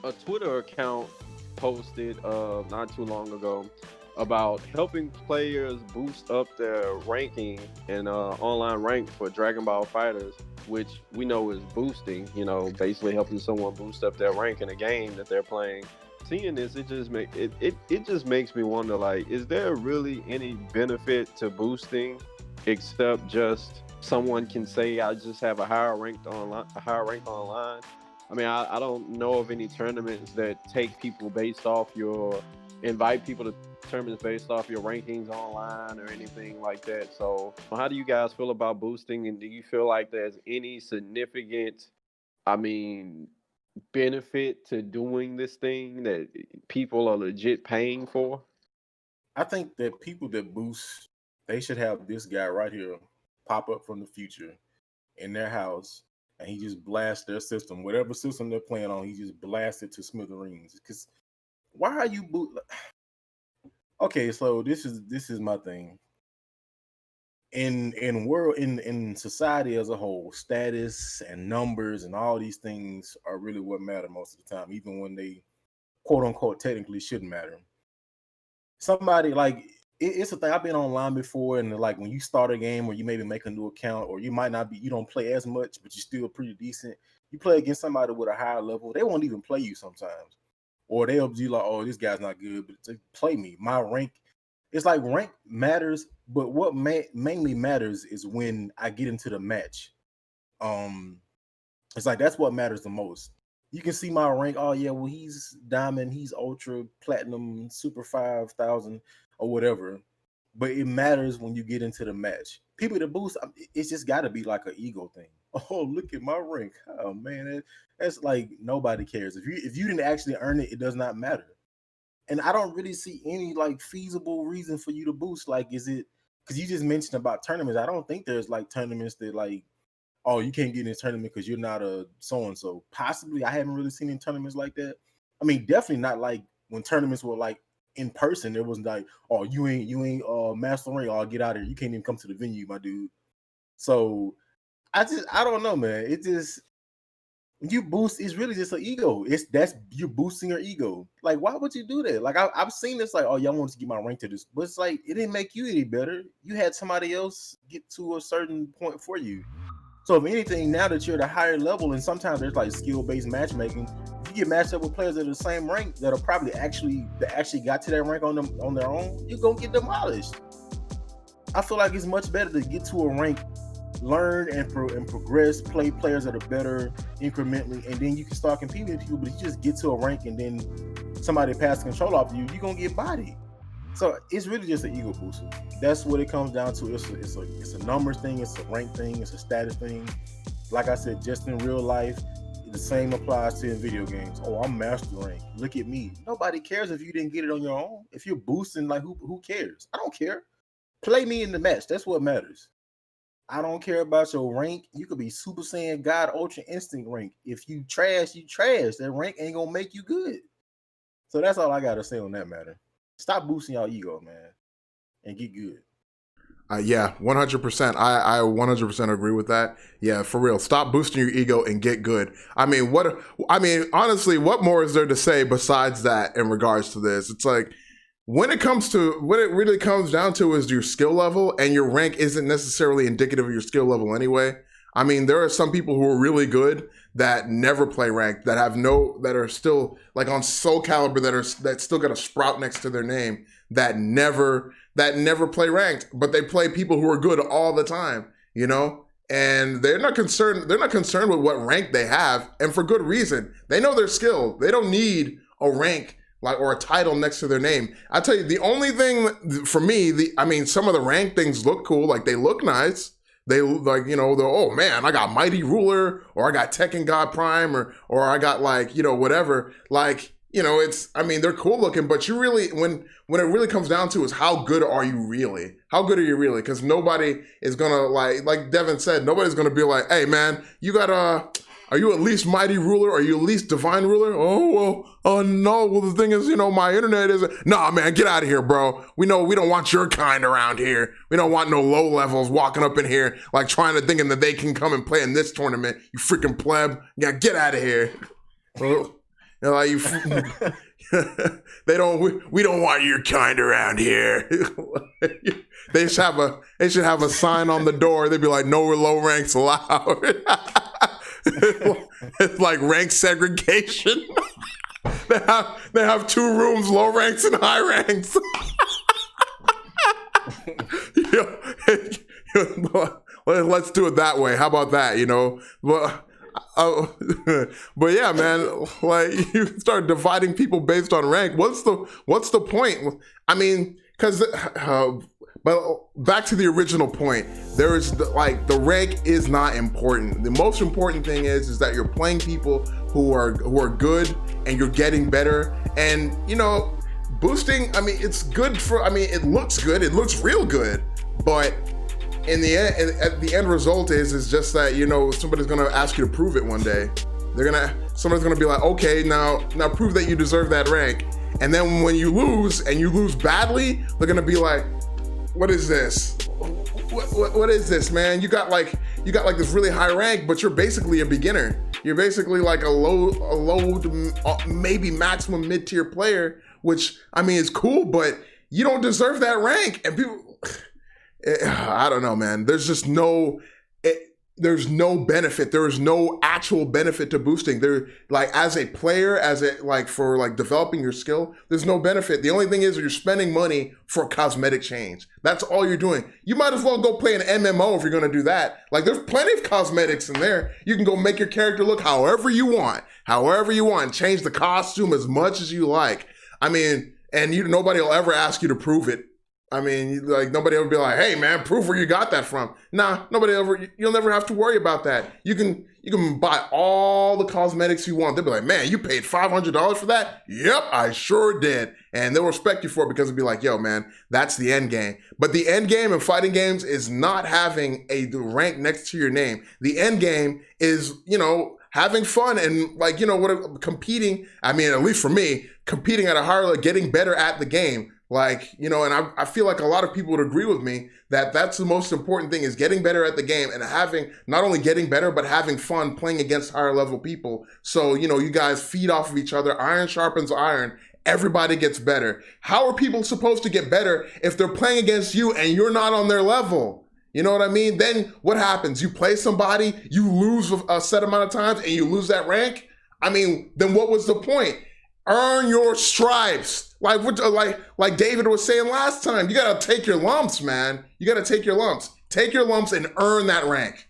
a Twitter account posted not too long ago about helping players boost up their ranking in online rank for Dragon Ball Fighters, which we know is boosting. Basically helping someone boost up their rank in a game that they're playing. Seeing this, it just makes me wonder, like, is there really any benefit to boosting except just someone can say I just have a higher rank online. I mean, I don't know of any tournaments that take people based off your invite people to tournaments based off your rankings online or anything like that. So, how do you guys feel about boosting, and do you feel like there's any significant, I mean, benefit to doing this thing that people are legit paying for? I think that people that boost, they should have this guy right here pop up from the future in their house, and he just blasts their system, whatever system they're playing on. He just blasts it to smithereens. Because why are you boot? Okay, so this is my thing. In society as a whole, status and numbers and all these things are really what matter most of the time, even when they quote unquote technically shouldn't matter. Somebody like it's a thing. I've been online before, and like when you start a game or you maybe make a new account, or you might not be, you don't play as much, but you're still pretty decent. You play against somebody with a higher level, they won't even play you sometimes, or they'll be like, "Oh, this guy's not good," but to play me, my rank. It's like rank matters, but what mainly matters is when I get into the match. Um, it's like that's what matters the most. You can see my rank. Oh yeah, well he's diamond, he's ultra platinum, super 5,000 or whatever. But it matters when you get into the match. People that boost, it's just got to be like an ego thing. Oh, look at my rank. Oh man, that's like nobody cares. If you didn't actually earn it, it does not matter. And I don't really see any like feasible reason for you to boost. Like, is it because you just mentioned about tournaments? I don't think there's like tournaments that like, oh, you can't get in this tournament because you're not a so and so. Possibly, I haven't really seen any tournaments like that. I mean, definitely not like when tournaments were like in person. There was like, oh, you ain't master ring. Oh, get out of here. You can't even come to the venue, my dude. So I don't know, man. It just when you boost, it's really just an ego. That's you're boosting your ego. Like, why would you do that? Like, I've seen this. Like, oh, y'all want to get my rank to this, but it's like it didn't make you any better. You had somebody else get to a certain point for you. So if anything, now that you're at a higher level, and sometimes there's like skill-based matchmaking, if you get matched up with players that are the same rank that are probably actually got to that rank on their own, you're gonna get demolished. I feel like it's much better to get to a rank, learn and progress, play players that are better incrementally, and then you can start competing with people. But if you just get to a rank and then somebody passes control off you, you're gonna get bodied. So it's really just an ego booster. That's what it comes down to. It's a numbers thing. It's a rank thing. It's a status thing. Like I said, just in real life, the same applies to in video games. Oh, I'm master rank. Look at me. Nobody cares if you didn't get it on your own. If you're boosting, like who cares? I don't care. Play me in the match. That's what matters. I don't care about your rank. You could be Super Saiyan God Ultra Instinct rank. If you trash, you trash. That rank ain't gonna make you good. So that's all I gotta say on that matter. Stop boosting your ego, man, and get good. Yeah, 100%. I 100% agree with that. Yeah, for real. Stop boosting your ego and get good. Honestly, what more is there to say besides that in regards to this? It's like, when it really comes down to is your skill level, and your rank isn't necessarily indicative of your skill level anyway. I mean, there are some people who are really good that never play ranked, that are still like on Soul Calibur, that still got a sprout next to their name, that never play ranked, but they play people who are good all the time, and they're not concerned with what rank they have, and for good reason. They know their skill. They don't need a rank or a title next to their name. I tell you, the only thing for me, some of the rank things look cool, like they look nice. They like, oh man, I got Mighty Ruler, or I got Tekken God Prime, or I got whatever. They're cool looking, but you really, when it really comes down to is how good are you really? How good are you really? Because nobody is gonna like Devin said, nobody's gonna be like, hey man, are you at least Mighty Ruler? Are you at least Divine Ruler? Oh, well, no. Well, the thing is, my internet isn't. Nah, man, get out of here, bro. We know we don't want your kind around here. We don't want no low levels walking up in here, like thinking that they can come and play in this tournament. You freaking pleb. Yeah, get out of here. And like we don't want your kind around here. They should have a sign on the door. They'd be like, no low ranks allowed. It's like rank segregation. They have 2 rooms, low ranks and high ranks. Let's do it that way. How about that? But yeah, man, like you start dividing people based on rank. What's the point? I mean, because but back to the original point, there is the rank is not important. The most important thing is that you're playing people who are good and you're getting better. And boosting, I mean, it's good it looks good, it looks real good, but in the end, at the end result is just that somebody's gonna ask you to prove it one day. Somebody's gonna be like, okay, now prove that you deserve that rank. And then when you lose and you lose badly, they're gonna be like, what is this? What is this, man? You got like this really high rank, but you're basically a beginner. You're basically like a low to maybe maximum mid-tier player, which I mean is cool, but you don't deserve that rank. And people, I don't know, man. There's just there's no benefit. There is no actual benefit to boosting. There, like as a player, for developing your skill, there's no benefit. The only thing is you're spending money for cosmetic change. That's all you're doing. You might as well go play an MMO if you're gonna do that. Like there's plenty of cosmetics in there. You can go make your character look however you want, change the costume as much as you like. I mean, and nobody will ever ask you to prove it. I mean, like nobody ever be like, "Hey, man, prove where you got that from." Nah, you'll never have to worry about that. You can buy all the cosmetics you want. They'll be like, "Man, you paid $500 for that?" Yep, I sure did. And they'll respect you for it because it'll be like, "Yo, man, that's the end game." But the end game in fighting games is not having a rank next to your name. The end game is, having fun and competing. I mean, at least for me, competing at a higher level, getting better at the game. And I feel like a lot of people would agree with me that that's the most important thing is getting better at the game and having, not only getting better, but having fun playing against higher level people. So, you guys feed off of each other. Iron sharpens iron. Everybody gets better. How are people supposed to get better if they're playing against you and you're not on their level? You know what I mean? Then what happens? You play somebody, you lose a set amount of times and you lose that rank? I mean, then what was the point? Earn your stripes. Like David was saying last time, you got to take your lumps, man. You got to take your lumps. Take your lumps and earn that rank.